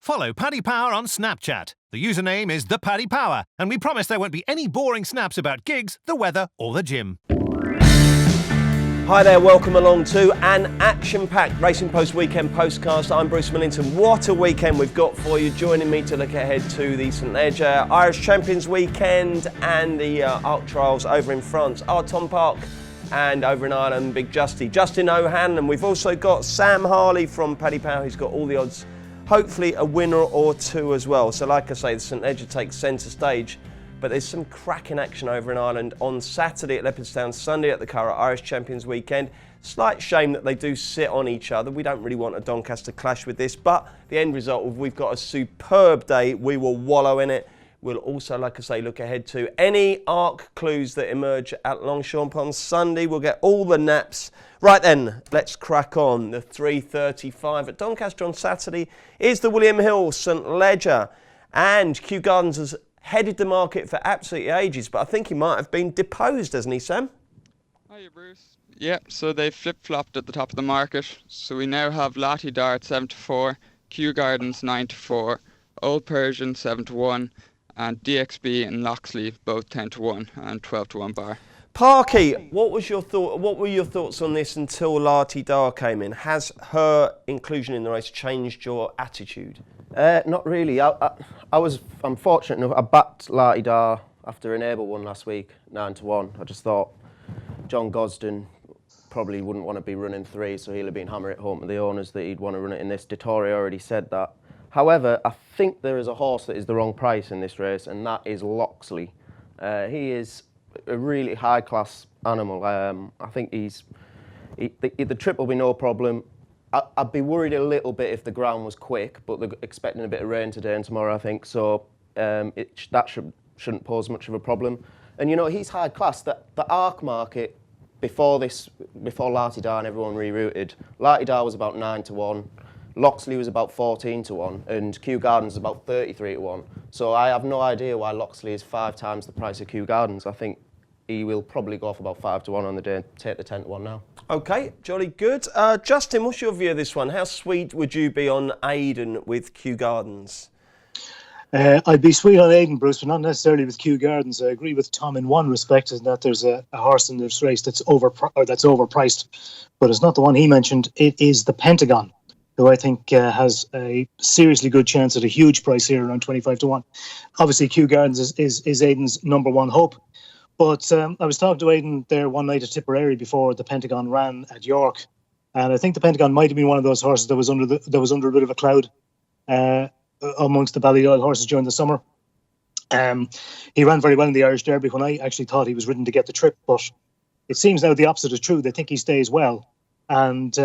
Follow Paddy Power on Snapchat. The username is The Paddy Power, and we promise there won't be any boring snaps about gigs, the weather, or the gym. Hi there, welcome along to an action-packed Racing Post Weekend Postcast. I'm Bruce Millington. What a weekend we've got for you. Joining me to look ahead to the St Leger Irish Champions Weekend and the Arc Trials over in France. Tom Park and over in Ireland, Big Justin O'Hanlon. We've also got Sam Harley from Paddy Power, who's got all the odds. Hopefully a winner or two as well. So like I say, the St Leger takes centre stage. But there's some cracking action over in Ireland on Saturday at Leopardstown, Sunday at the Curragh Irish Champions Weekend. Slight shame that they do sit on each other. We don't really want a Doncaster clash with this, but the end result, we've got a superb day. We will wallow in it. We'll also, like I say, look ahead to any ARC clues that emerge at Longchamp on Sunday. We'll get all the naps. Right then, let's crack on. The 3:35 at Doncaster on Saturday is the William Hill St Leger. And Kew Gardens has headed the market for absolutely ages, but I think he might have been deposed, hasn't he, Sam? Hiya, Bruce. Yeah, so they flip-flopped at the top of the market. So we now have Lottie Dar at 7-4, Kew Gardens 9-4, Old Persian 7-1, and DXB and Loxley both 10-1 and 12-1 bar. Parky, what were your thoughts on this until Lottie Dar came in? Has her inclusion in the race changed your attitude? Not really. I'm fortunate enough. I backed Lottie Dar after an Able one last week, 9-1. I just thought John Gosden probably wouldn't want to be running 3, so he'll have been hammering it home to the owners that he'd want to run it in this. Dettori already said that. However, I think there is a horse that is the wrong price in this race, and that is Loxley. He is a really high-class animal. I think the trip will be no problem. I'd be worried a little bit if the ground was quick, but they're expecting a bit of rain today and tomorrow, I think, so that shouldn't pose much of a problem. And you know, he's high class. The ARC market before Lottie Dar and everyone rerouted, Lottie Dar was about 9-1, Loxley was about 14-1, and Kew Gardens about 33-1. So I have no idea why Loxley is 5 times the price of Kew Gardens. I think he will probably go off about 5-1 on the day and take the 10-1 now. Okay, jolly good. Justin, what's your view of this one? How sweet would you be on Aidan with Kew Gardens? I'd be sweet on Aidan, Bruce, but not necessarily with Kew Gardens. I agree with Tom in one respect, in that there's a horse in this race that's overpriced, but it's not the one he mentioned. It is the Pentagon, who I think has a seriously good chance at a huge price here, around 25-1. Obviously, Kew Gardens is Aidan's number one hope. But I was talking to Aidan there one night at Tipperary before the Pentagon ran at York, and I think the Pentagon might have been one of those horses that was under a bit of a cloud amongst the Ballyoil horses during the summer. He ran very well in the Irish Derby when I actually thought he was ridden to get the trip, but it seems now the opposite is true. They think he stays well, and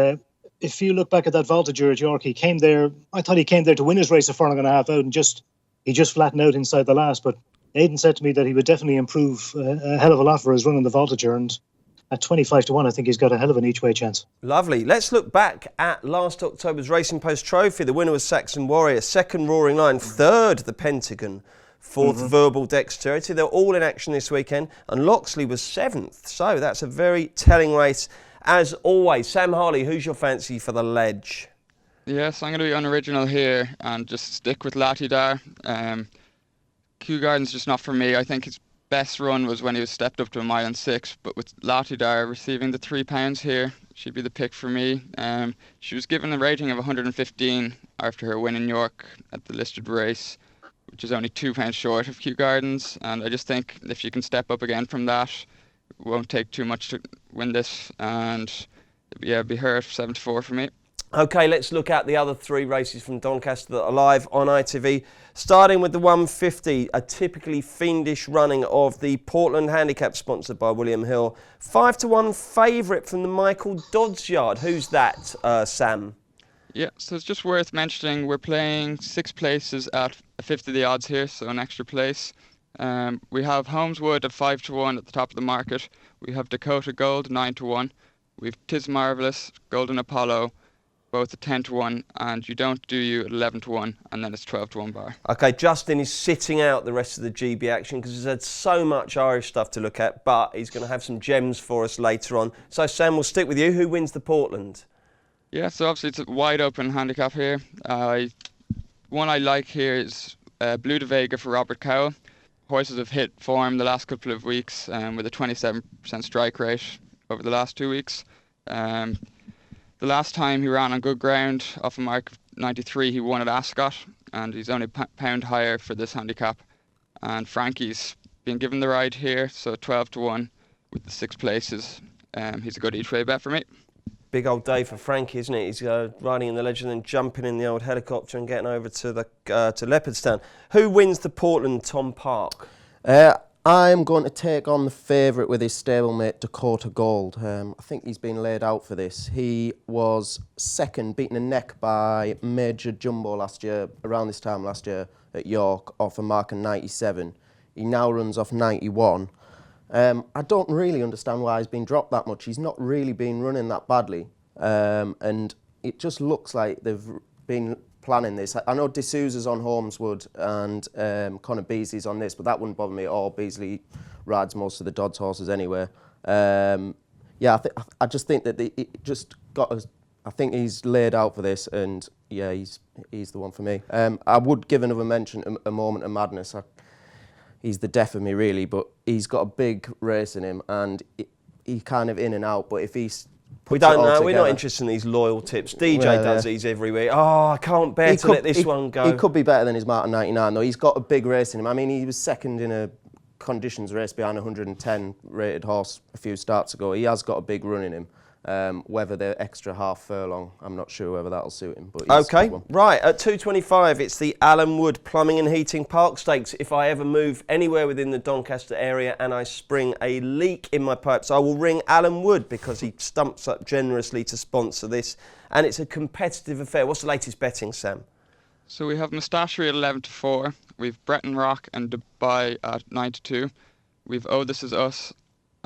if you look back at that Voltigeur at York, he came there. I thought he came there to win his race a furlong and a half out, and he just flattened out inside the last, but Aidan said to me that he would definitely improve a hell of a lot for his run in the Voltigeur, and at 25-1, I think he's got a hell of an each-way chance. Lovely. Let's look back at last October's Racing Post Trophy. The winner was Saxon Warrior, second Roaring Lion, third the Pentagon, fourth Verbal Dexterity. They're all in action this weekend, and Loxley was seventh. So that's a very telling race. As always, Sam Harley, who's your fancy for the ledge? Yes, I'm going to be unoriginal here and just stick with Lottie Dar. Kew Gardens just not for me. I think his best run was when he was stepped up to 1 mile and 6, but with Lottie Dar receiving the £3 here, she'd be the pick for me. She was given a rating of 115 after her win in York at the listed race, which is only £2 short of Kew Gardens, and I just think if she can step up again from that, it won't take too much to win this, and yeah, it'd be her at 7-4 for me. Okay, let's look at the other 3 races from Doncaster that are live on ITV. Starting with the 150, a typically fiendish running of the Portland Handicap, sponsored by William Hill. 5-1 favourite from the Michael Dodds yard. Who's that, Sam? Yeah, so it's just worth mentioning we're playing 6 places at a fifth of the odds here, so an extra place. We have Holmeswood at 5-1 at the top of the market. We have Dakota Gold 9-1. We have Tis Marvellous, Golden Apollo, both at 10-1, and You Don't Do You at 11-1, and then it's 12-1 bar. Okay, Justin is sitting out the rest of the GB action because he's had so much Irish stuff to look at, but he's going to have some gems for us later on. So Sam, we'll stick with you. Who wins the Portland? Yeah, so obviously it's a wide open handicap here. I one I like here is Blue de Vega for Robert Cowell. Horses have hit form the last couple of weeks with a 27% strike rate over the last 2 weeks. The last time he ran on good ground off a mark of 93, he won at Ascot, and he's only pound higher for this handicap. And Frankie's been given the ride here, so 12-1 with the 6 places. He's a good each-way bet for me. Big old day for Frankie, isn't it? He's riding in the Legend and jumping in the old helicopter and getting over to Leopardstown. Who wins the Portland Tom Park? I'm going to take on the favourite with his stablemate Dakota Gold. I think he's been laid out for this. He was second, beaten a neck by Major Jumbo last year, around this time last year at York, off a mark of 97. He now runs off 91. I don't really understand why he's been dropped that much. He's not really been running that badly. And it just looks like they've been planning this. I know D'Souza's on Holmeswood and Conor Beasley's on this, but that wouldn't bother me at all. Beasley rides most of the Dodds horses anyway. I just think that I think he's laid out for this, and yeah, he's the one for me. I would give another mention a Moment of Madness. He's the death of me really, but he's got a big race in him, and he kind of in and out. But if he's we don't know. We're not interested in these loyal tips. DJ does these every week. Oh, I can't bear to let this one go. He could be better than his Martin 99 though. He's got a big race in him. I mean, he was second in a conditions race behind a 110 rated horse a few starts ago. He has got a big run in him. Whether the extra half furlong, I'm not sure whether that'll suit him. But okay, right, at 2:25, it's the Alan Wood Plumbing and Heating Park Stakes. If I ever move anywhere within the Doncaster area and I spring a leak in my pipes, I will ring Alan Wood because he stumps up generously to sponsor this. And it's a competitive affair. What's the latest betting, Sam? So we have Mustachery at 11-4. We've Breton Rock and Dubai at 9-2. We've Oh This Is Us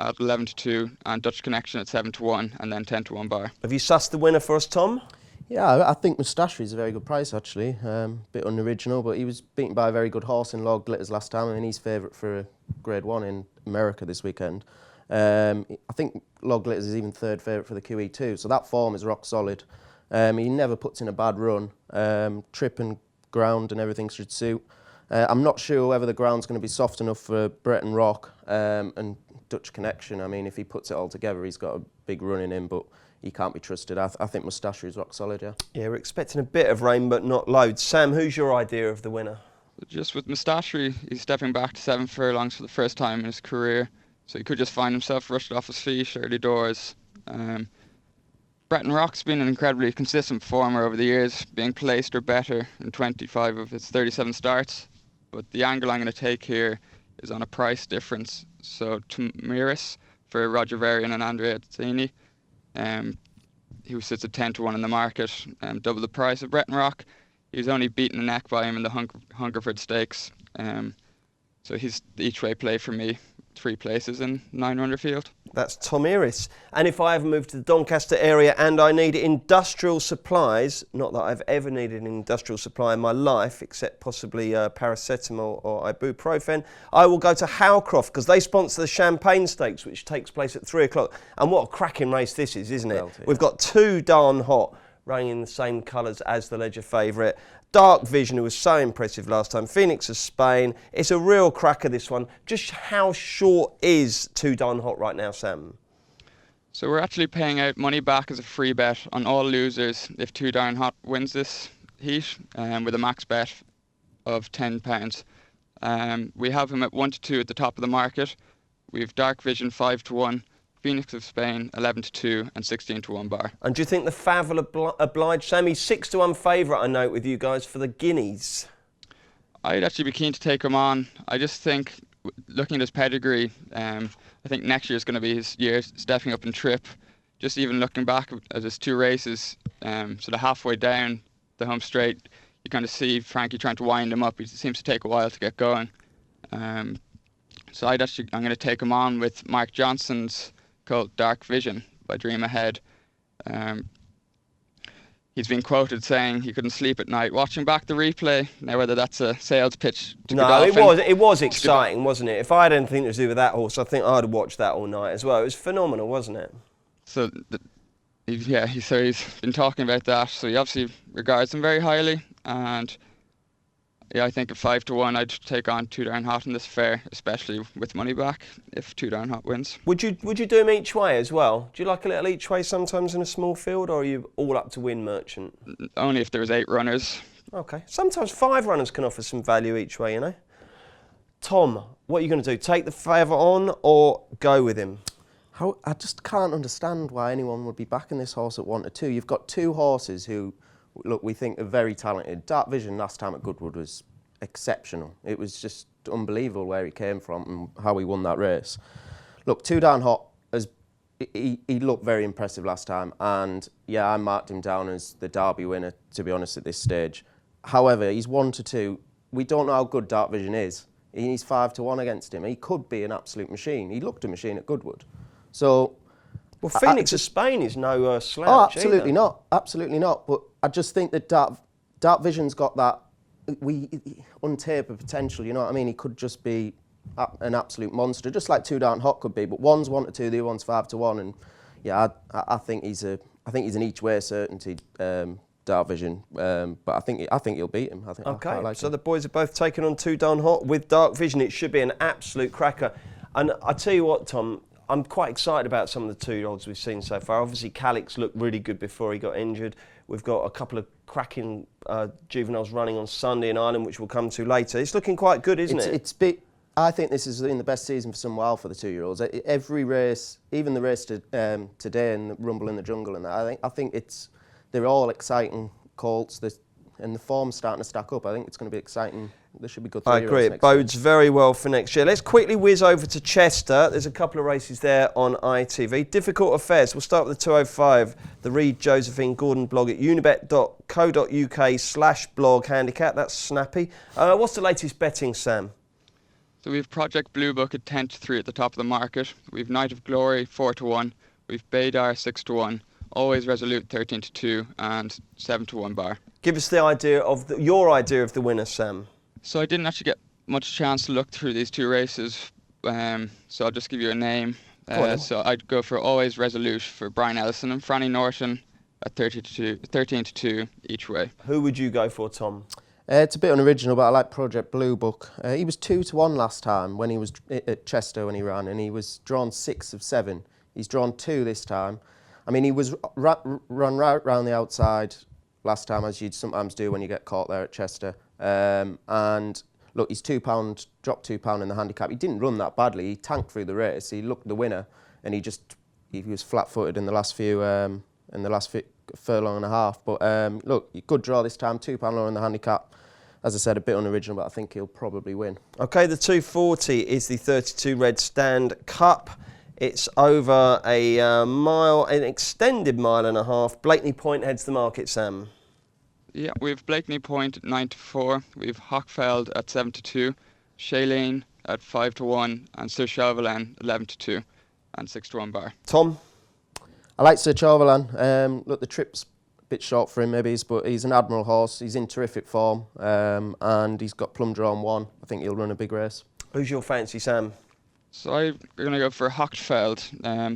at 11-2 and Dutch Connection at 7-1 and then 10-1 bar. Have you sussed the winner for us, Tom? Yeah, I think Mustachery is a very good price actually. Bit unoriginal, but he was beaten by a very good horse in Lord Glitters last time. I mean, he's favourite for a Grade 1 in America this weekend. I think Lord Glitters is even third favourite for the QE2, so that form is rock solid. He never puts in a bad run. Trip and ground and everything should suit. I'm not sure whether the ground's going to be soft enough for Breton Rock and Dutch Connection. I mean, if he puts it all together, he's got a big run in him, but he can't be trusted. I think Mustachery is rock solid, yeah. Yeah, we're expecting a bit of rain, but not loads. Sam, who's your idea of the winner? Just with Mustachery, he's stepping back to 7 furlongs for the first time in his career, so he could just find himself rushed off his feet early doors. Breton Rock's been an incredibly consistent performer over the years, being placed or better in 25 of his 37 starts. But the angle I'm going to take here is on a price difference. So Tamiris for Roger Varian and Andrea Zini, who sits at 10-1 in the market, double the price of Breton Rock. He's only beaten a neck by him in the Hungerford Stakes. So he's the each-way play for me. 3 places in 900 field. That's Tom Iris. And if I ever move to the Doncaster area and I need industrial supplies, not that I've ever needed an industrial supply in my life, except possibly paracetamol or ibuprofen, I will go to Howcroft because they sponsor the Champagne Stakes, which takes place at 3 o'clock. And what a cracking race this is, isn't it? We've got 2 darn hot, running in the same colours as the Ledger favourite. Dark Vision, who was so impressive last time. Phoenix of Spain. It's a real cracker, this one. Just how short is 2 darn hot right now, Sam? So we're actually paying out money back as a free bet on all losers if 2 darn hot wins this heat, with a max bet of £10. We have him at 1-2 at the top of the market. We've Dark Vision 5-1. Phoenix of Spain, 11-2 and 16-1 bar. And do you think the Fav will oblige Sam? He's 6-1 favourite, I note, with you guys for the Guineas. I'd actually be keen to take him on. I just think, looking at his pedigree, I think next year is going to be his year stepping up in trip. Just even looking back at his 2 races, sort of halfway down the home straight, you kind of see Frankie trying to wind him up. It seems to take a while to get going. So I'm going to take him on with Mark Johnson's called Dark Vision by Dream Ahead. He's been quoted saying he couldn't sleep at night watching back the replay. Now whether that's a sales pitch to Godolphin, it was exciting, wasn't it? If I had anything to do with that horse, I think I'd have watched that all night as well. It was phenomenal, wasn't it? So he's been talking about that, so he obviously regards him very highly, and Yeah, I think at 5-1, I'd take on Too Darn Hot in this fair, especially with money back if Too Darn Hot wins. Would you do them each way as well? Do you like a little each way sometimes in a small field, or are you all up to win Merchant? Only if there was 8 runners. Okay. Sometimes 5 runners can offer some value each way, you know. Tom, what are you going to do? Take the favourite on or go with him? I just can't understand why anyone would be backing this horse at 1-2. You've got 2 horses who, look, we think are very talented. Dark Vision last time at Goodwood was exceptional. It was just unbelievable where he came from and how he won that race. Look, Too Darn Hot, he looked very impressive last time, and yeah, I marked him down as the Derby winner, to be honest, at this stage. However, he's 1-2. We don't know how good Dark Vision is. He's 5-1 against him. He could be an absolute machine. He looked a machine at Goodwood. So, well, Phoenix of Spain is no slouch. Oh, absolutely either. not. Absolutely not. But I just think that Dark Vision's got that untapered potential. You know what I mean? He could just be an absolute monster, just like Too Darn Hot could be. But one's 1-2, the other one's 5-1, and yeah, I think he's an each way certainty. Dark Vision, but I think he'll beat him. Okay, so the boys are both taking on Too Darn Hot with Dark Vision. It should be an absolute cracker. And I tell you what, Tom, I'm quite excited about some of the 2-year-olds we've seen so far. Obviously, Calix looked really good before he got injured. We've got a couple of cracking juveniles running on Sunday in Ireland, which we'll come to later. It's looking quite good, isn't it? I think this has been the best season for some while for the 2-year-olds. Every race, even the race today and the Rumble in the Jungle and that, I think they're all exciting colts, and the form's starting to stack up. I think it's going to be exciting. There should be good 3-year-olds. I agree. It bodes very well for next year. Let's quickly whiz over to Chester. There's a couple of races there on ITV. Difficult affairs. We'll start with the 205, the Reed Josephine Gordon blog at unibet.co.uk/blog handicap. That's snappy. What's the latest betting, Sam? So we have Project Blue Book at 10-3 at the top of the market. We've Night of Glory 4-1. We've Baydar 6-1. Always Resolute 13-2 and 7-1 bar. Give us the idea of your idea of the winner, Sam. So I didn't actually get much chance to look through these 2 races, so I'll just give you a name. So I'd go for Always Resolute for Brian Ellison and Franny Norton at 13-2 each way. Who would you go for, Tom? It's a bit unoriginal, but I like Project Blue Book. He was 2-1 last time when he was at Chester when he ran, and he was drawn 6 of 7. He's drawn 2 this time. I mean, he was run right round the outside last time, as you'd sometimes do when you get caught there at Chester. And look, he's £2, dropped £2 in the handicap. He didn't run that badly. He tanked through the race. He looked the winner, and he was flat-footed in the last furlong and a half. But look, good draw this time. £2 lower in the handicap. As I said, a bit unoriginal, but I think he'll probably win. Okay, the 240 is the 32 Red Stand Cup. It's over a mile, an extended 1.5 miles. Blakeney Point heads the market, Sam. Yeah, we have Blakeney Point at 9-4. We have Hochfeld at 7-2. Shailene at 5-1, and Sir Chauvelin 11-2 and 6-1 bar. Tom? I like Sir Chauvelin. Look, the trip's a bit short for him, maybe, but he's an Admiral horse. He's in terrific form, and he's got plum drawn 1. I think he'll run a big race. Who's your fancy, Sam? So I'm going to go for Hochfeld.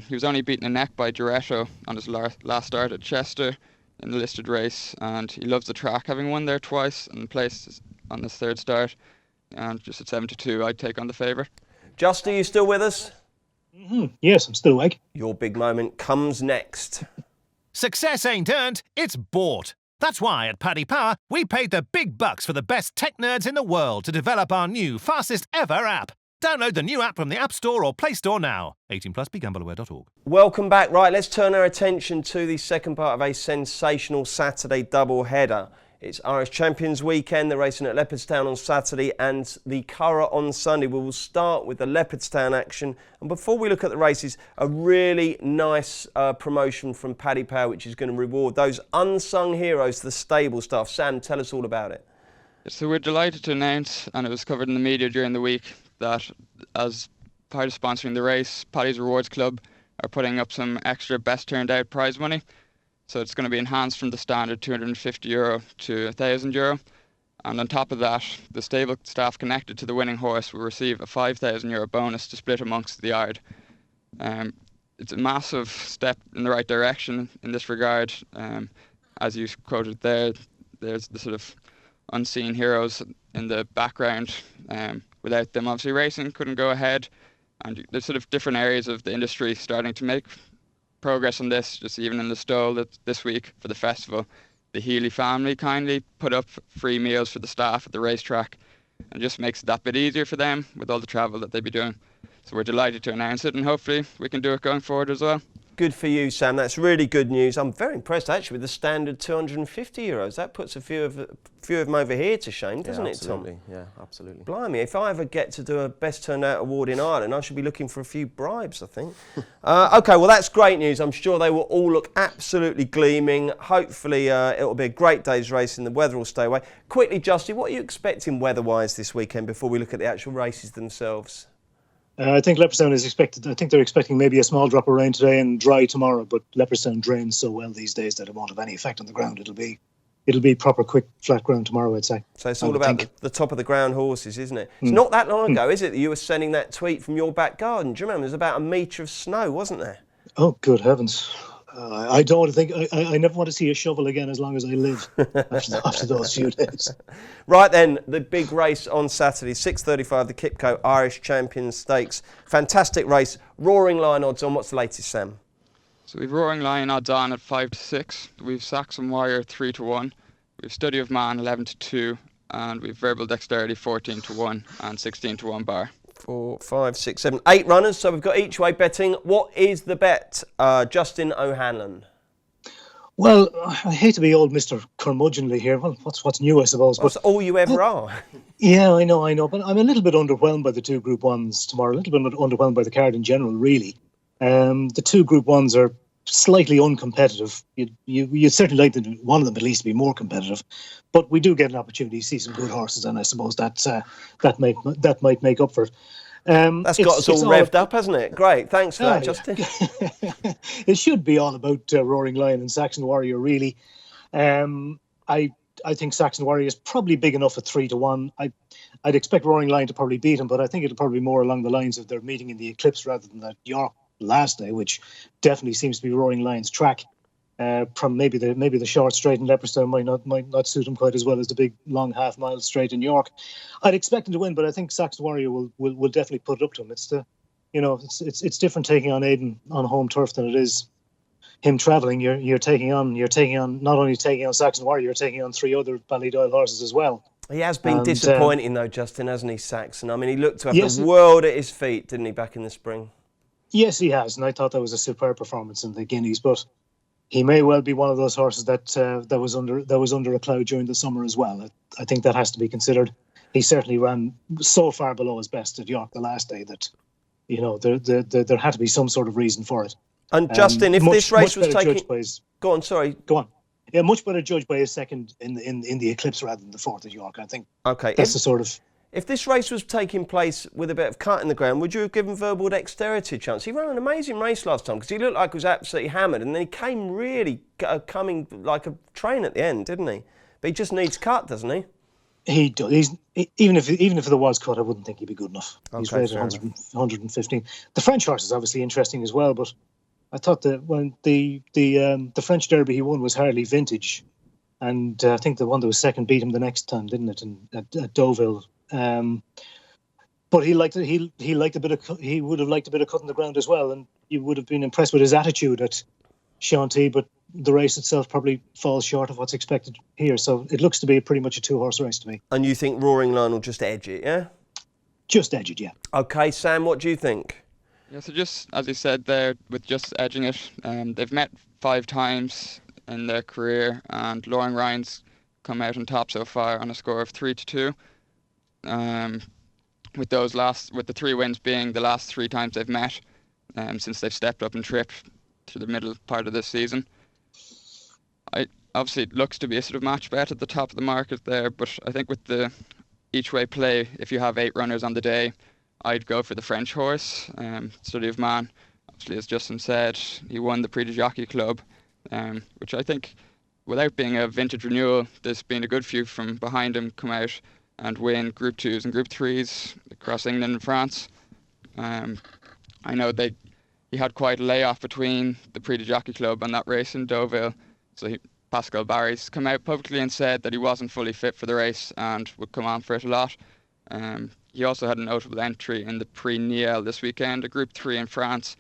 He was only beaten a neck by Duretto on his last start at Chester in the listed race, and he loves the track, having won there twice and placed on his 3rd start. And just at 7-2, I'd take on the favourite. Just, are you still with us? Mm-hmm. Yes, I'm still awake. Your big moment comes next. Success ain't earned, it's bought. That's why at Paddy Power, we paid the big bucks for the best tech nerds in the world to develop our new, fastest ever app. Download the new app from the App Store or Play Store now. 18+, begambleaware.org. Welcome back. Right, let's turn our attention to the second part of a sensational Saturday double-header. It's Irish Champions Weekend, the racing at Leopardstown on Saturday and the Curragh on Sunday. We will start with the Leopardstown action. And before we look at the races, a really nice promotion from Paddy Power, which is going to reward those unsung heroes, the stable staff. Sam, tell us all about it. So we're delighted to announce, and it was covered in the media during the week, that as part of sponsoring the race, Paddy's Rewards Club are putting up some extra best turned out prize money. So it's going to be enhanced from the standard €250 to €1,000. And on top of that, the stable staff connected to the winning horse will receive a €5,000 bonus to split amongst the yard. It's a massive step in the right direction in this regard. As you quoted there, there's the sort of unseen heroes in the background. Without them, obviously, racing couldn't go ahead. And there's sort of different areas of the industry starting to make progress on this. Just even in the Stole this week for the festival, the Healy family kindly put up free meals for the staff at the racetrack, and just makes it that bit easier for them with all the travel that they'd be doing. So we're delighted to announce it, and hopefully we can do it going forward as well. Good for you, Sam. That's really good news. I'm very impressed actually with the standard €250. That puts a few of them over here to shame, doesn't it, Tom? Yeah, absolutely. Blimey, if I ever get to do a Best Turned Out award in Ireland, I should be looking for a few bribes, I think. OK, well, that's great news. I'm sure they will all look absolutely gleaming. Hopefully, it'll be a great day's racing. The weather will stay away. Quickly, Justy, what are you expecting weather-wise this weekend before we look at the actual races themselves? I think Leopardstown is expected. I think they're expecting maybe a small drop of rain today and dry tomorrow. But Leopardstown drains so well these days that it won't have any effect on the ground. It'll be proper quick flat ground tomorrow, I'd say. So it's all about the top of the ground horses, isn't it? It's not that long ago, is it, that you were sending that tweet from your back garden? Do you remember? There's about a metre of snow, wasn't there? Oh, good heavens! I don't want to think. I never want to see a shovel again as long as I live after those few days. Right then, the big race on Saturday, 6:35, the Kipco Irish Champions Stakes. Fantastic race. Roaring Lion odds on. What's the latest, Sam? So we've Roaring Lion odds on at 5-6. We've Saxon Warrior 3-1. We've Study of Man 11-2, and we've Verbal Dexterity 14-1 and 16-1 bar. 4, 5, 6, 7, 8 runners. So we've got each way betting. What is the bet, Justin O'Hanlon? Well, I hate to be old Mr. Curmudgeonly here. Well, what's new, I suppose. That's all you ever are. Yeah, I know. But I'm a little bit underwhelmed by the two Group 1s tomorrow. A little bit underwhelmed by the card in general, really. The two Group 1s are slightly uncompetitive. You'd certainly like one of them at least to be more competitive. But we do get an opportunity to see some good horses, and I suppose that might make up for it. That's got us all revved up, hasn't it? Great, thanks for that, Justin. It should be all about Roaring Lion and Saxon Warrior, really. I think Saxon Warrior is probably big enough at 3-1. I'd expect Roaring Lion to probably beat him, but I think it'll probably be more along the lines of their meeting in the Eclipse rather than that York last day, which definitely seems to be Roaring Lion's track. From maybe the short straight in Leopardstown might not suit him quite as well as the big long half-mile straight in York. I'd expect him to win, but I think Saxon Warrior will definitely put it up to him. It's different taking on Aidan on home turf than it is him travelling. You're taking on not only taking on Saxon Warrior, you're taking on 3 other Ballydoyle horses as well. He has been disappointing though, Justin, hasn't he, Saxon? I mean, he looked to have the world at his feet, didn't he, back in the spring? Yes, he has, and I thought that was a superb performance in the Guineas, but he may well be one of those horses that was under a cloud during the summer as well. I think that has to be considered. He certainly ran so far below his best at York the last day that there had to be some sort of reason for it. And Justin, if this race was taking, go on. Yeah, much better judged by his second in the Eclipse rather than the fourth at York. I think. Okay, that's the sort of. If this race was taking place with a bit of cut in the ground, would you have given Verbal Dexterity a chance? He ran an amazing race last time because he looked like he was absolutely hammered, and then he came really coming like a train at the end, didn't he? But he just needs cut, doesn't he? He does. Even if there was cut, I wouldn't think he'd be good enough. He's rated 115. The French horse is obviously interesting as well, but I thought that when the French Derby he won was hardly vintage, and I think the one that was second beat him the next time, didn't it? At Deauville. But he would have liked a bit of cut in the ground as well, and you would have been impressed with his attitude at Shanty, but the race itself probably falls short of what's expected here. So it looks to be pretty much a 2-horse race to me. And you think Roaring Lion will just edge it, yeah? Just edge it, yeah. Okay, Sam, what do you think? Yeah, so just as you said there, with just edging it, they've met 5 times in their career, and Roaring Lion's come out on top so far on a score of 3-2. With the 3 wins being the last 3 times they've met since they've stepped up and tripped to the middle part of this season. Obviously it looks to be a sort of match bet at the top of the market there, but I think with the each way play, if you have 8 runners on the day, I'd go for the French horse, Study of Man. Obviously, as Justin said, he won the Prix de Jockey Club, which I think, without being a vintage renewal, there's been a good few from behind him come out and win Group 2s and Group 3s across England and France. I know he had quite a layoff between the Prix de Jockey Club and that race in Deauville, so Pascal Barry's come out publicly and said that he wasn't fully fit for the race and would come on for it a lot. He also had a notable entry in the Prix-Niel this weekend, a Group 3 in France.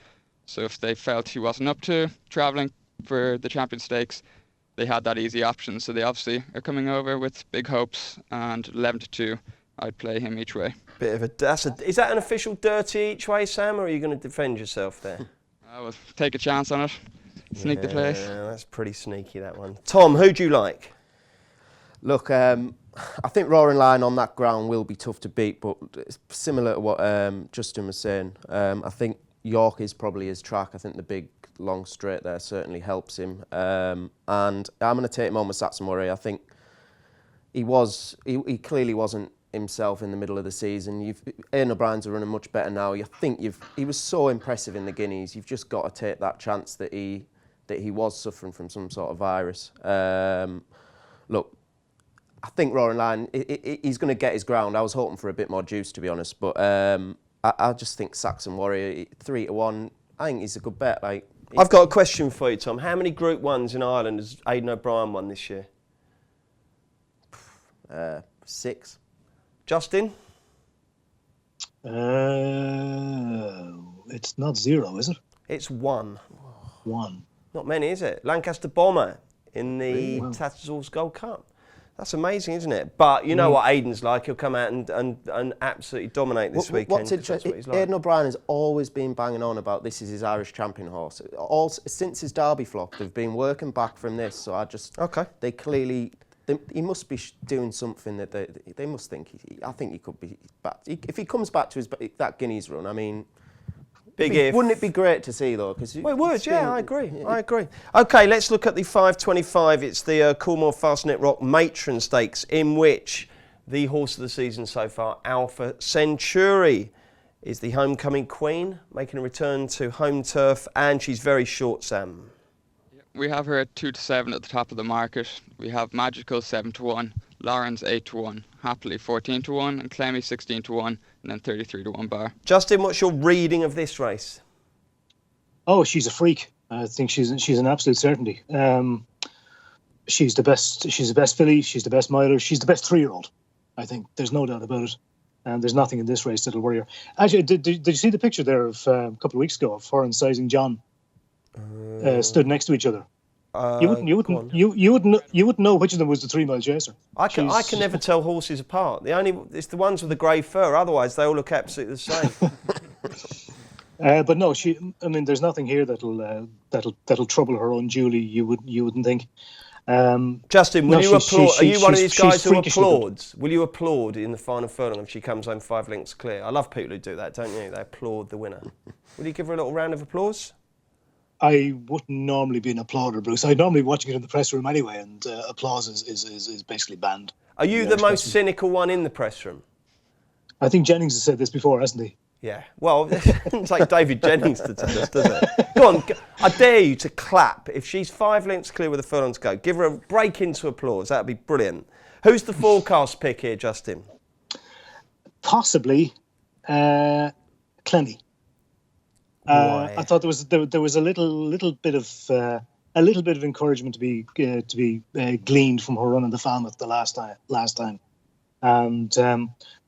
So if they felt he wasn't up to travelling for the Champion Stakes, they had that easy option. So they obviously are coming over with big hopes, and 11-2, I'd play him each way. Bit of is that an official dirty each way, Sam, or are you going to defend yourself there? I will take a chance on it. Sneak the place. Yeah, that's pretty sneaky, that one. Tom, who do you like? Look, I think Roaring Lion on that ground will be tough to beat, but it's similar to what Justin was saying. I think York is probably his track. I think the big long straight there certainly helps him. And I'm going to take him on with Saxon Warrior. I think he clearly wasn't himself in the middle of the season. Aidan O'Brien's running much better now. He was so impressive in the Guineas. You've just got to take that chance that he was suffering from some sort of virus. Look, I think Roaring Lion, he's going to get his ground. I was hoping for a bit more juice, to be honest, but I just think Saxon Warrior 3-1. I think he's a good bet. I've got a question for you, Tom. How many Group 1s in Ireland has Aidan O'Brien won this year? 6. Justin? It's not 0, is it? It's 1. 1. Not many, is it? Lancaster Bomber in the Tattersall's Gold Cup. That's amazing, isn't it? But you know what Aidan's like. He'll come out and absolutely dominate this weekend. What's interesting, Aidan O'Brien has always been banging on about this is his Irish champion horse. Since his Derby flop, they've been working back from this. So they clearly, he must be doing something that they must think. I think he could be back. If he comes back to that Guineas run, I mean, wouldn't it be great to see though? Well, it would, yeah, I agree. Okay, let's look at the 5:25. It's the Coolmore Fastnet Rock Matron Stakes, in which the horse of the season so far, Alpha Centauri, is the homecoming queen, making a return to home turf, and she's very short, Sam. We have her at 2-7 at the top of the market. We have Magical 7-1, Lawrence 8-1, Happily 14-1, and Clemmy 16-1, and then 33-1 bar. Justin, what's your reading of this race? Oh, she's a freak. I think she's an absolute certainty. She's the best. She's the best filly. She's the best miler. She's the best 3-year-old. I think there's no doubt about it. And there's nothing in this race that'll worry her. Actually, did you see the picture there of a couple of weeks ago of her and Sizing John stood next to each other? You wouldn't know which of them was the 3 mile chaser. I can never tell horses apart. It's the ones with the grey fur. Otherwise, they all look absolutely the same. But no, there's nothing here that'll trouble her unduly. You wouldn't think. Justin, will you applaud? Are you one of these guys who applauds? Will you applaud in the final furlong if she comes home 5 lengths clear? I love people who do that, don't you? They applaud the winner. Will you give her a little round of applause? I wouldn't normally be an applauder, Bruce. I'd normally be watching it in the press room anyway, and applause is basically banned. Are you the most cynical one in the press room? I think Jennings has said this before, hasn't he? Yeah. Well, it's like David Jennings to tell us, doesn't it? Go on, I dare you to clap. If she's 5 lengths clear with a furlong to go, give her a break into applause. That'd be brilliant. Who's the forecast pick here, Justin? Possibly Clemmy. I thought there was a little bit of encouragement to be gleaned from her run in the Falmouth the last time, and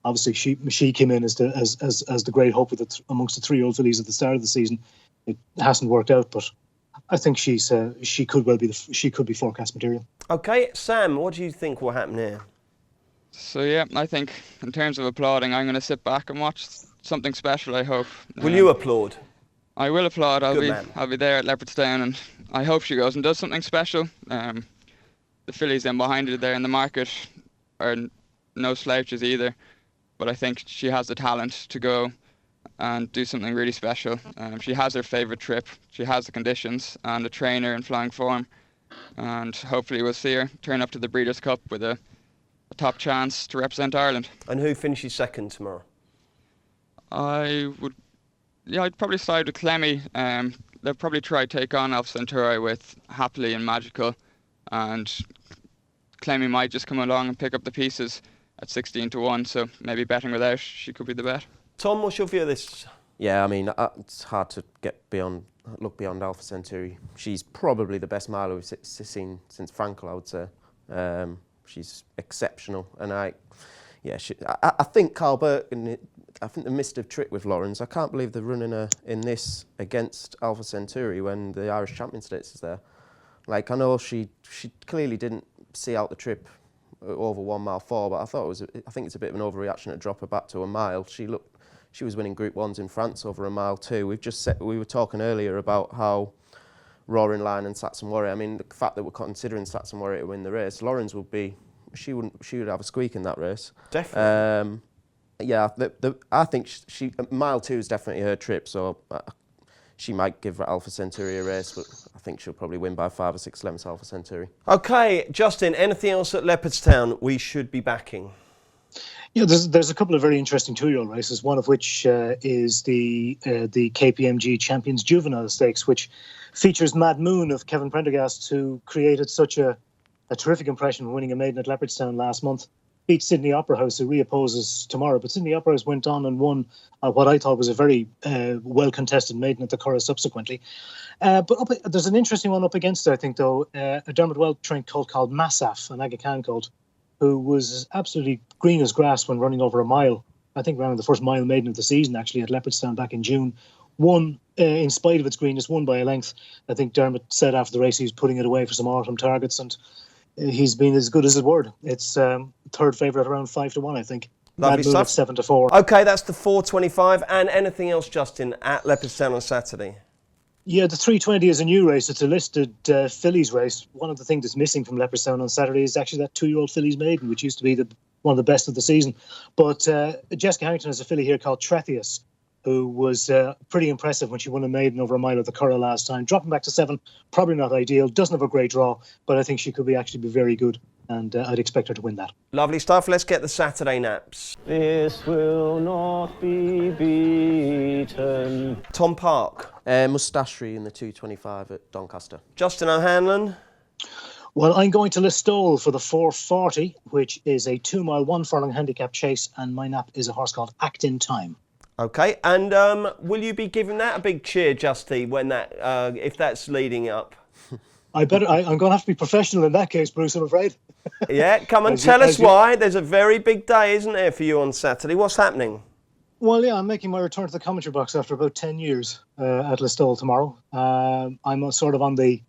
obviously she came in as the great hope amongst the 3-year-old fillies at the start of the season. It hasn't worked out, but I think she could be forecast material. Okay, Sam, what do you think will happen here? So yeah, I think in terms of applauding, I'm going to sit back and watch something special. I hope. Will you applaud? I will applaud. I'll be there at Leopardstown, and I hope she goes and does something special. The fillies in behind her there in the market are no slouches either, but I think she has the talent to go and do something really special. She has her favourite trip, she has the conditions and a trainer in flying form, and hopefully we'll see her turn up to the Breeders' Cup with a top chance to represent Ireland. And who finishes second tomorrow? I'd probably side with Clemmy. They'll probably try to take on Alpha Centauri with Happily and Magical, and Clemmy might just come along and pick up the pieces at 16-1, so maybe betting without, she could be the bet. Tom, what's your view of this? Yeah, I mean, it's hard to get beyond look beyond Alpha Centauri. She's probably the best miler we've seen since Frankel, I would say. She's exceptional, and I think Carl Burke I think they missed a trick with Lawrence. I can't believe they're running her in this against Alpha Centauri when the Irish Champion States is there. Like, I know she clearly didn't see out the trip over 1 mile 4, but I think it's a bit of an overreaction to drop her back to a mile. She was winning Group 1s in France over a mile 2. We were talking earlier about how Roaring Lion and Saxon Warrior, I mean, the fact that we're considering Saxon Warrior to win the race, Lawrence she would have a squeak in that race. Definitely. I think mile 2 is definitely her trip, so she might give Alpha Centauri a race, but I think she'll probably win by 5 or 6 lengths, Alpha Centauri. Okay, Justin, anything else at Leopardstown we should be backing? Yeah, there's a couple of very interesting 2-year-old races, one of which is the KPMG Champions Juvenile Stakes, which features Mad Moon of Kevin Prendergast, who created such a terrific impression winning a maiden at Leopardstown last month. Beat Sydney Opera House, who reopposes tomorrow. But Sydney Opera House went on and won what I thought was a very well-contested maiden at the Curragh subsequently. But there's an interesting one up against her, I think, though. A Dermot well-trained colt called Massaf, an Aga Khan colt, who was absolutely green as grass when running over a mile. I think around the first mile maiden of the season, actually, at Leopardstown back in June. Won, in spite of its greenness, won by a length. I think Dermot said after the race he was putting it away for some autumn targets, and he's been as good as his word. It's third favourite around 5-1, I think. Lovely Mad Moon at stuff. 7-4. Okay, that's the 4:25. And anything else, Justin, at Leopardstown on Saturday? Yeah, the 320 is a new race. It's a listed fillies race. One of the things that's missing from Leopardstown on Saturday is actually that 2-year-old fillies maiden, which used to be one of the best of the season. But Jessica Harrington has a filly here called Trethius, who was pretty impressive when she won a maiden over a mile at the Curragh last time. Dropping back to 7, probably not ideal. Doesn't have a great draw, but I think she could actually be very good, and I'd expect her to win that. Lovely stuff. Let's get the Saturday naps. This will not be beaten. Tom Park. Mustachery in the 225 at Doncaster. Justin O'Hanlon. Well, I'm going to Listowel for the 440, which is a 2-mile, 1 furlong handicap chase, and my nap is a horse called Act in Time. Okay, and will you be giving that a big cheer, Justy, when if that's leading up? I'm going to have to be professional in that case, Bruce, I'm afraid. Yeah, come on, tell us why. There's a very big day, isn't there, for you on Saturday? What's happening? Well, yeah, I'm making my return to the commentary box after about 10 years at Listowel tomorrow. I'm sort of on the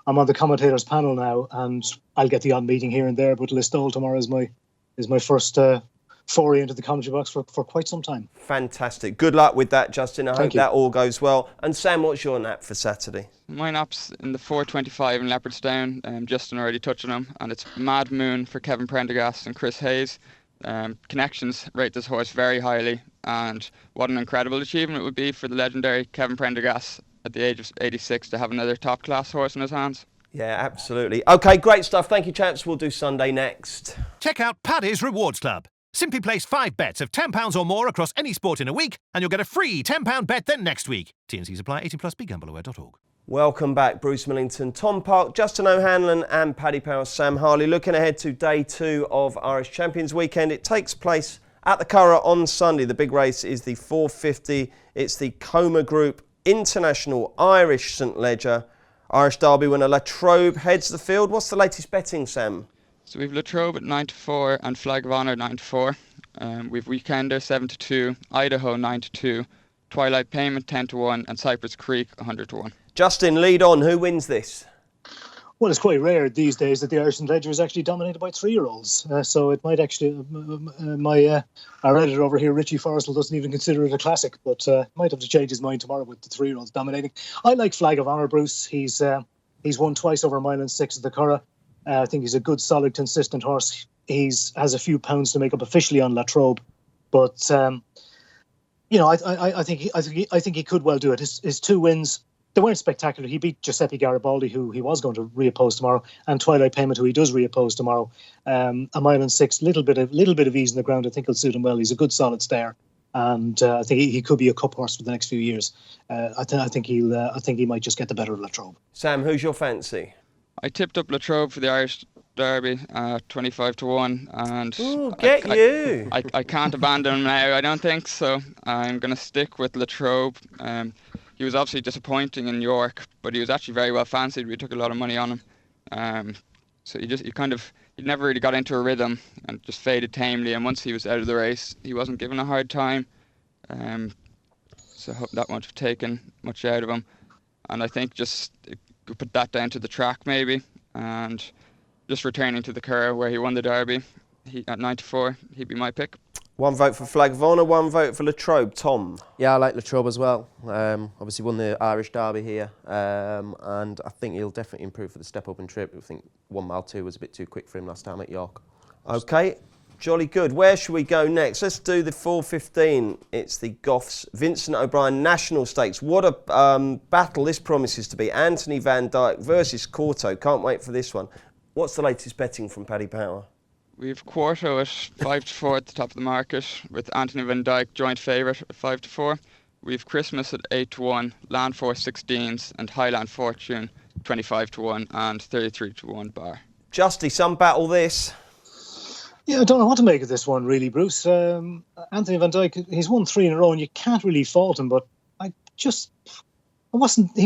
commentators panel now, and I'll get the odd meeting here and there, but Listowel tomorrow is my first foray into the commentary box for quite some time. Fantastic. Good luck with that, Justin. I hope you. that all goes well. And Sam, what's your nap for Saturday? My nap's in the 4:25 in Leopardstown. Justin already touched on him, and it's Mad Moon for Kevin Prendergast and Chris Hayes. Connections rate this horse very highly, and what an incredible achievement it would be for the legendary Kevin Prendergast at the age of 86 to have another top-class horse in his hands. Yeah, absolutely. Okay, great stuff. Thank you, chaps. We'll do Sunday next. Check out Paddy's Rewards Club. Simply place 5 bets of £10 or more across any sport in a week, and you'll get a free £10 bet the next week. T&Cs apply. 18+. BeGambleAware.org. Welcome back, Bruce Millington, Tom Park, Justin O'Hanlon and Paddy Power, Sam Harley. Looking ahead to day 2 of Irish Champions Weekend. It takes place at the Curragh on Sunday. The big race is the 450. It's the Coma Group International Irish St Ledger. Irish Derby winner Latrobe heads the field. What's the latest betting, Sam? So we've Latrobe at 9-4 and Flag of Honour 9-4. We've Weekender 7-2, Idaho 9-2, Twilight Payment 10-1, and Cypress Creek 100-1. Justin, lead on. Who wins this? Well, it's quite rare these days that the Irish St Ledger is actually dominated by 3-year-olds. So it might actually, our editor over here, Richie Forrestal, doesn't even consider it a classic, but might have to change his mind tomorrow with the 3-year-olds dominating. I like Flag of Honour, Bruce. He's won twice over 1 mile and 6 at the Curragh. I think he's a good, solid, consistent horse. Has a few pounds to make up officially on Latrobe, but I think he could well do it. His 2 wins, they weren't spectacular. He beat Giuseppe Garibaldi, who he was going to reoppose tomorrow, and Twilight Payment, who he does reoppose tomorrow. 1 mile and 6, little bit of ease in the ground. I think will suit him well. He's a good, solid stayer, and I think he could be a cup horse for the next few years. I think he might just get the better of Latrobe. Sam, who's your fancy? I tipped up Latrobe for the Irish Derby 25-1, and I can't abandon him now. I don't think so. I'm going to stick with Latrobe. he was obviously disappointing in York, but he was actually very well fancied. We took a lot of money on him. So he never really got into a rhythm and just faded tamely. And once he was out of the race, he wasn't given a hard time. So I hope that won't have taken much out of him. And I think just put that down to the track maybe, and just returning to the Curragh where he won the Derby. At 94, he'd be my pick. One vote for Flag of Honour, one vote for Latrobe. Tom? Yeah, I like Latrobe as well. Obviously won the Irish Derby here, and I think he'll definitely improve for the step up and trip. I think 1 mile 2 was a bit too quick for him last time at York. Okay, jolly good. Where should we go next? Let's do the 4:15. It's the Goffs Vincent O'Brien National Stakes. What a battle this promises to be. Anthony Van Dyke versus Corto. Can't wait for this one. What's the latest betting from Paddy Power? We've Quarto at 5-4 at the top of the market, with Anthony Van Dyke joint favourite at 5-4. We've Christmas at 8-1, Land Force 16s, and Highland Fortune 25-1 and 33-1 bar. Justy, some battle this. Yeah, I don't know what to make of this one, really, Bruce. Anthony Van Dyke, he's won 3 in a row, and you can't really fault him. But he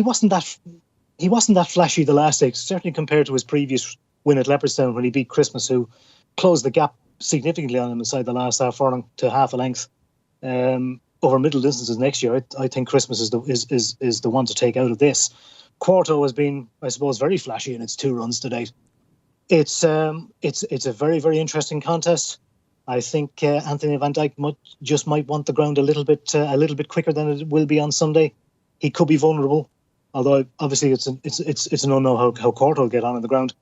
wasn't that flashy the last stakes, certainly compared to his previous win at Leopardstown when he beat Christmas, who closed the gap significantly on him inside the last half furlong to half a length. Over middle distances next year, I think Christmas is the one to take out of this. Quarto has been, I suppose, very flashy in its 2 runs to date. It's a very, very interesting contest. I think Anthony Van Dyke might want the ground a little bit quicker than it will be on Sunday. He could be vulnerable, although obviously it's an unknown how Quarto will get on the ground.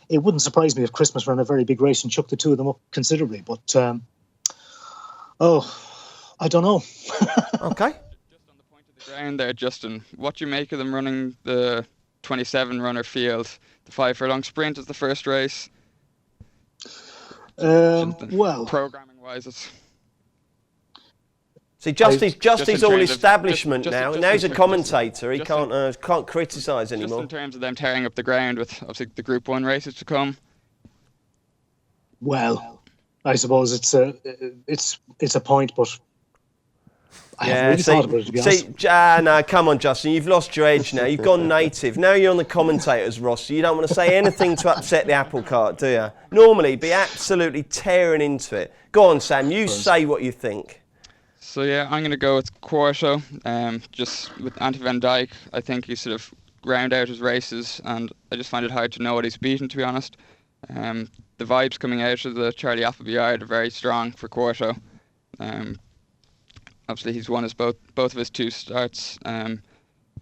It wouldn't surprise me if Christmas ran a very big race and chucked the 2 of them up considerably. But I don't know. Okay. Just on the point of the ground there, Justin, what do you make of them running the 27 runner field? The 5 furlong sprint is the first race. Well, programming wise, it's. See, Justy's all establishment now. Now he's a in commentator. He can't criticise anymore. Just in terms of them tearing up the ground with obviously the Group 1 races to come. Well, I suppose it's a point, but I haven't really thought about it, to be honest. No, come on, Justin. You've lost your edge now. You've gone native. Now you're on the commentator's roster. You don't want to say anything to upset the apple cart, do you? Normally, be absolutely tearing into it. Go on, Sam. You say what you think. So yeah, I'm going to go with Quarto. Just with Anthony Van Dyke, I think he sort of ground out his races, and I just find it hard to know what he's beaten, to be honest. The vibes coming out of the Charlie Appleby yard are very strong for Quarto. Obviously, he's won both of his 2 starts in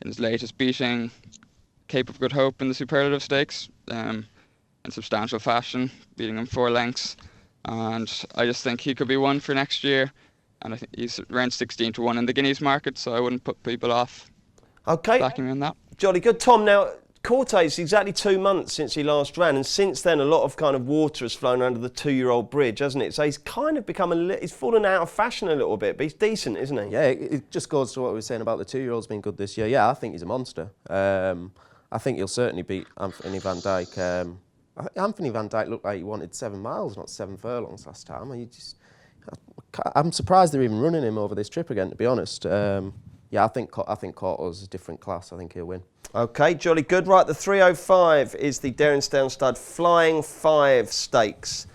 his latest, beating Cape of Good Hope in the Superlative Stakes in substantial fashion, beating him 4 lengths. And I just think he could be one for next year. And I think he's around 16-1 in the Guineas market, so I wouldn't put people off backing him in that. Jolly good. Tom, now, Corte's exactly 2 months since he last ran, and since then a lot of kind of water has flown under the 2-year-old bridge, hasn't it? So he's kind of become he's fallen out of fashion a little bit, but he's decent, isn't he? Yeah, it just goes to what we were saying about the 2-year-olds being good this year. Yeah, I think he's a monster. I think he'll certainly beat Anthony Van Dyke. Anthony Van Dyke looked like he wanted 7 miles, not 7 furlongs last time. I'm surprised they're even running him over this trip again, to be honest. Yeah, I think Corto's a different class. I think he'll win. Okay, jolly good. Right, the 305 is the Derrinstown Stud Flying 5 Stakes.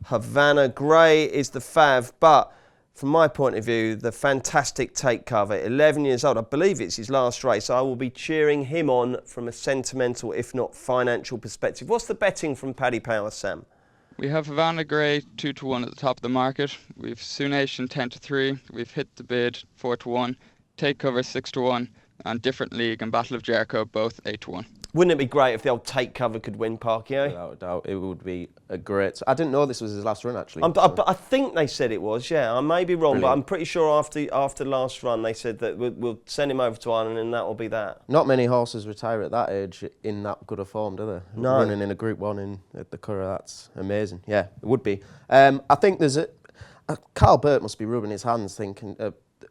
Havana Grey is the fav, but from my point of view, the fantastic take cover, 11 years old. I believe it's his last race. I will be cheering him on from a sentimental, if not financial perspective. What's the betting from Paddy Power, Sam? We have Havana Grey 2-1 at the top of the market. We've Soonation 10-3. We've Hit the Bid 4-1. Take Cover 6-1. And Different League and Battle of Jericho both 8-1. Wouldn't it be great if the old Take Cover could win, Parky? Without a doubt, it would be a great. I didn't know this was his last run, actually. But I think they said it was. Yeah, I may be wrong, brilliant. But I'm pretty sure after last run they said that we'll send him over to Ireland and that will be that. Not many horses retire at that age in that good a form, do they? No. Running in a Group 1 at the Curragh, that's amazing. Yeah, it would be. I think there's Carl Burt must be rubbing his hands thinking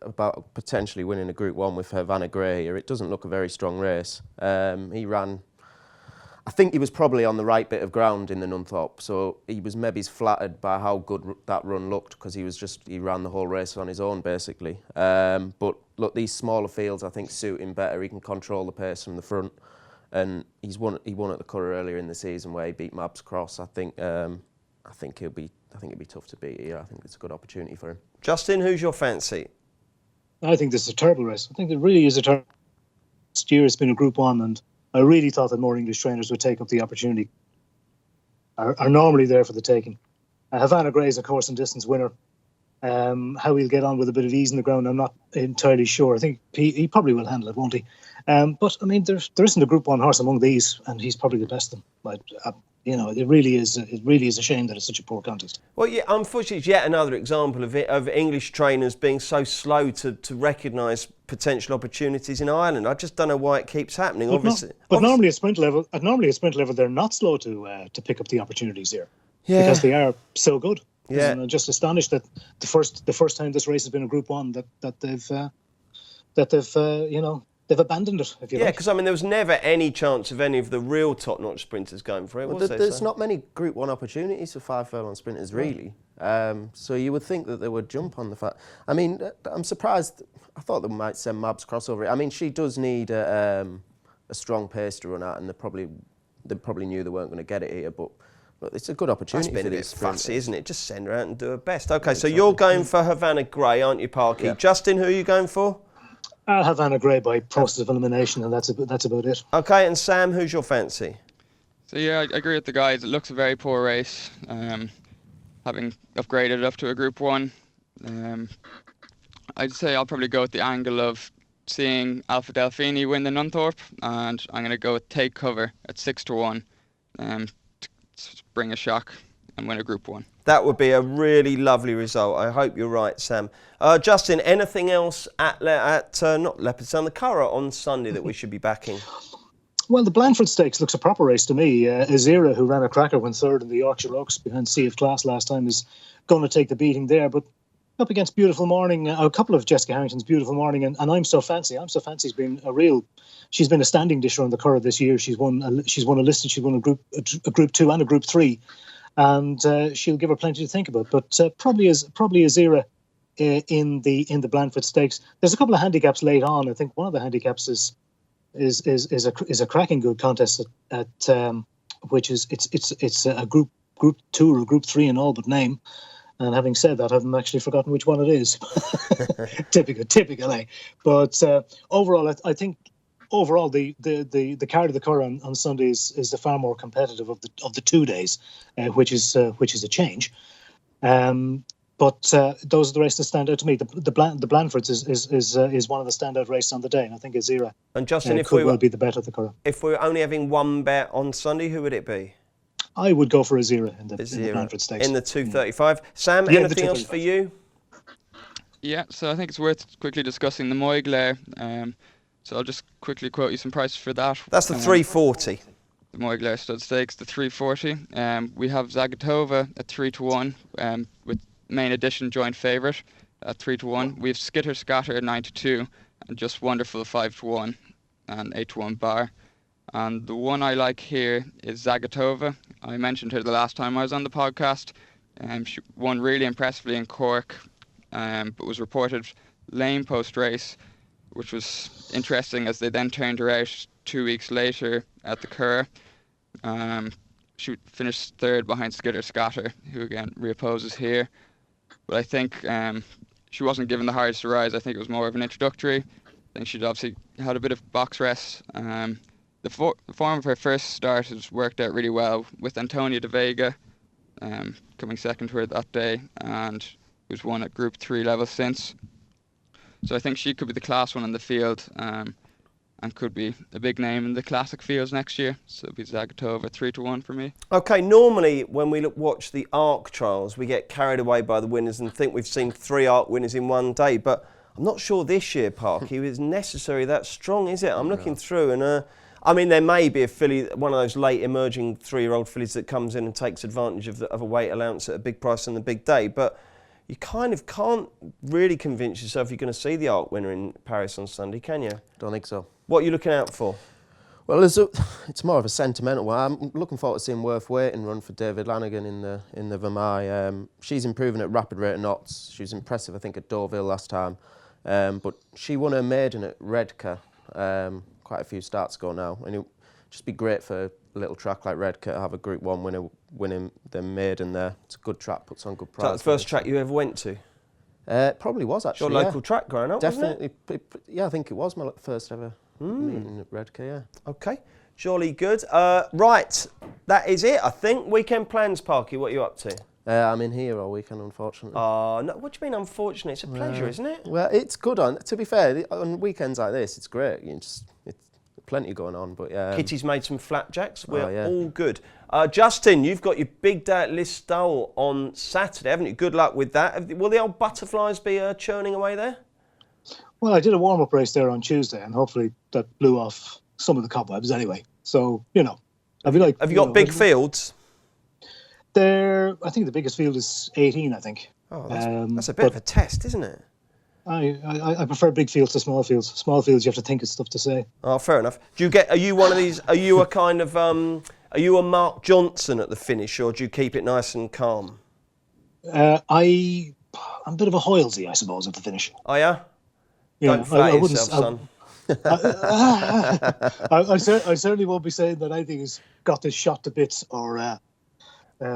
about potentially winning a Group 1 with Havana Grey here. It doesn't look a very strong race. He ran, I think he was probably on the right bit of ground in the Nunthorpe, so he was maybe flattered by how good that run looked, because he ran the whole race on his own basically. But look, these smaller fields I think suit him better. He can control the pace from the front, and he won at the Curragh earlier in the season where he beat Mabs Cross. I think he'll be tough to beat here. I think it's a good opportunity for him. Justin, who's your fancy? I think this is a terrible race. I think it really is a terrible race. Last year it's been a Group 1, and I really thought that more English trainers would take up the opportunity. Are normally there for the taking. Havana Gray is a course and distance winner. How he'll get on with a bit of ease in the ground, I'm not entirely sure. I think he probably will handle it, won't he? But I mean, there isn't a Group 1 horse among these, and he's probably the best of them. But, it really is a shame that it's such a poor contest. Well, yeah, unfortunately, it's yet another example of English trainers being so slow to recognise potential opportunities in Ireland. I just don't know why it keeps happening. But normally at sprint level, they're not slow to pick up the opportunities there, because they are so good. Yeah, I'm just astonished that the first time this race has been a Group 1 that they've abandoned it, if you like. Yeah, because I mean, there was never any chance of any of the real top-notch sprinters going for it, was there? There's not many Group 1 opportunities for 5 furlong sprinters, really. So you would think that they would jump on the fact. I mean, I'm surprised. I thought they might send Mabs Cross over it. I mean, she does need a strong pace to run at, and they probably knew they weren't going to get it here, but look, it's a good opportunity. That's been a bit fussy, isn't it? Just send her out and do her best. Okay, so you're going for Havana Gray, aren't you, Parky? Yeah. Justin, who are you going for? I'll have Havana Gray by process of elimination, and that's about it. Okay, and Sam, who's your fancy? So yeah, I agree with the guys. It looks a very poor race. Having upgraded it up to a Group 1, I'd say I'll probably go with the angle of seeing Alpha Delfini win the Nunthorpe, and I'm going to go with Take Cover at 6-1 to bring a shock and win a Group 1. That would be a really lovely result. I hope you're right, Sam. Justin, anything else at not Leopardstown, the Curragh on Sunday that we should be backing? Well, the Blandford Stakes looks a proper race to me. Azira, who ran a cracker when third in the Yorkshire Oaks behind Sea of Class last time, is going to take the beating there. But up against Beautiful Morning, a couple of Jessica Harrington's Beautiful Morning, and I'm So Fancy. I'm So Fancy's been she's been a standing disher on the Curragh this year. She's won a listed, she's won a Group 2 and a Group 3, and she'll give her plenty to think about. But probably Azira in the Blandford Stakes. There's a couple of handicaps late on. I think one of the handicaps is a cracking good contest at which is it's a Group 2 or Group 3 in all but name. And having said that, I haven't actually forgotten which one it is. typical, eh? But overall, I think overall the card of the Curragh on Sunday is the far more competitive of the 2 days, which is a change. But those are the races that stand out to me. The Blandfords is one of the standout races on the day, and I think Azira and Justin, will be the bet of the Curragh. If we're only having one bet on Sunday, who would it be? I would go for Azira in the Blandford Stakes. In the 235. Sam, anything else for you? Yeah, so I think it's worth quickly discussing the Moyglare. So I'll just quickly quote you some prices for that. That's the 340. The Moyglare Stud Stakes, the 340. We have Zagatova at 3-1, with Main Edition joint favourite at 3-1. We have Skitter Scatter at 9-2, and Just Wonderful 5-1, and 8-1 Bar. And the one I like here is Zagatova. I mentioned her the last time I was on the podcast. She won really impressively in Cork, but was reported lame post-race, which was interesting as they then turned her out 2 weeks later at the Curragh. She finished third behind Skitter Scatter, who again reopposes here. But I think she wasn't given the hardest to rise. I think it was more of an introductory. I think she'd obviously had a bit of box rest. The form of her first start has worked out really well, with Antonia de Vega coming second to her that day, and who's won at Group 3 level since. So I think she could be the class one in the field, and could be a big name in the classic fields next year. So it'll be Zagatova 3-1 for me. Okay, normally when we watch the ARC trials, we get carried away by the winners and think we've seen 3 ARC winners in one day, but I'm not sure this year, Parky, is necessarily that strong, is it? I'm looking through and... I mean, there may be a filly, one of those late emerging 3-year-old fillies that comes in and takes advantage of a weight allowance at a big price on the big day, but you kind of can't really convince yourself you're going to see the ARC winner in Paris on Sunday, can you? Don't think so. What are you looking out for? Well, it's more of a sentimental one. I'm looking forward to seeing Worth Waiting run for David Lanigan in the Vermeil. She's improving at rapid rate of knots. She was impressive, I think, at Deauville last time. But she won her maiden at Redcar quite a few starts ago now. And it'd just be great for a little track like Redcar to have a Group 1 winner winning the maiden there. It's a good track, puts on good prize. Is that the first track you ever went to? It probably was, actually. Your local track growing up, definitely. wasn't it? Yeah, I think it was my first ever meeting at Redcar, yeah. Okay, jolly good. Right, that is it, I think. Weekend plans, Parky, what are you up to? I'm in here all weekend, unfortunately. No, what do you mean, unfortunately? It's a pleasure, isn't it? Well, it's good to be fair, on weekends like this, it's great. It's plenty going on, but yeah. Kitty's made some flapjacks. We're all good. Justin, you've got your big day at Listowel on Saturday, haven't you? Good luck with that. Will the old butterflies be churning away there? Well, I did a warm-up race there on Tuesday, and hopefully that blew off some of the cobwebs anyway. So, have you got big fields? I think the biggest field is 18, I think. Oh, that's a bit of a test, isn't it? I prefer big fields to small fields. Small fields, you have to think of stuff to say. Oh, fair enough. Are you one of these, are you a kind of, are you a Mark Johnson at the finish, or do you keep it nice and calm? I'm a bit of a Hoylesy, I suppose, at the finish. Oh, yeah? Yeah, Don't flatter yourself, son. I certainly won't be saying that anything has got this shot to bits, or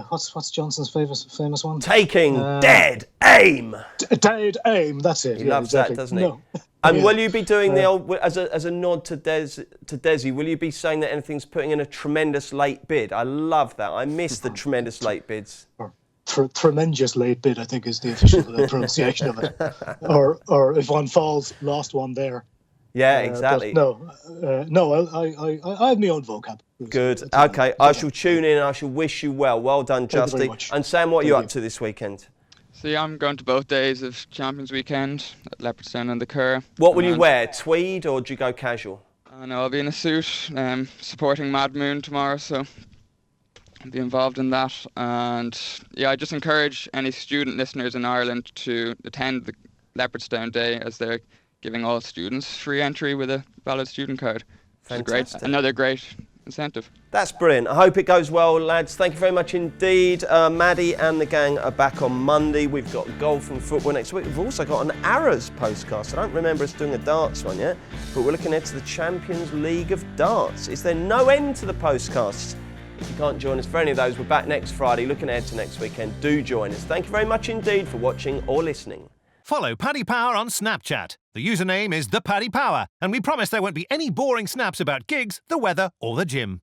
what's Johnson's famous one? Taking dead aim. Dead aim. That's it. He loves that, doesn't he? No. And will you be doing the old, as a nod to Desi? Will you be saying that anything's putting in a tremendous late bid? I love that. I miss the tremendous late bids. Tremendous late bid, I think, is the official pronunciation of it. Or if one falls, lost one there. Yeah, exactly. No, I have my own vocab. Good. Okay, I shall tune in and I shall wish you well. Well done, Justy. And Sam, what are you up to this weekend? So yeah, I'm going to both days of Champions Weekend at Leopardstown and the Curragh. What will you wear? Tweed or do you go casual? I know I'll be in a suit, supporting Mad Moon tomorrow, so I'll be involved in that. And yeah, I just encourage any student listeners in Ireland to attend the Leopardstown Day, as they're giving all students free entry with a valid student card. Fantastic. Another great incentive. That's brilliant. I hope it goes well, lads. Thank you very much indeed. Maddie and the gang are back on Monday. We've got golf and football next week. We've also got an Arrows postcast. I don't remember us doing a darts one yet, but we're looking ahead to the Champions League of Darts. Is there no end to the postcasts? If you can't join us for any of those, we're back next Friday. Looking ahead to next weekend. Do join us. Thank you very much indeed for watching or listening. Follow Paddy Power on Snapchat. The username is ThePaddyPower, and we promise there won't be any boring snaps about gigs, the weather, or the gym.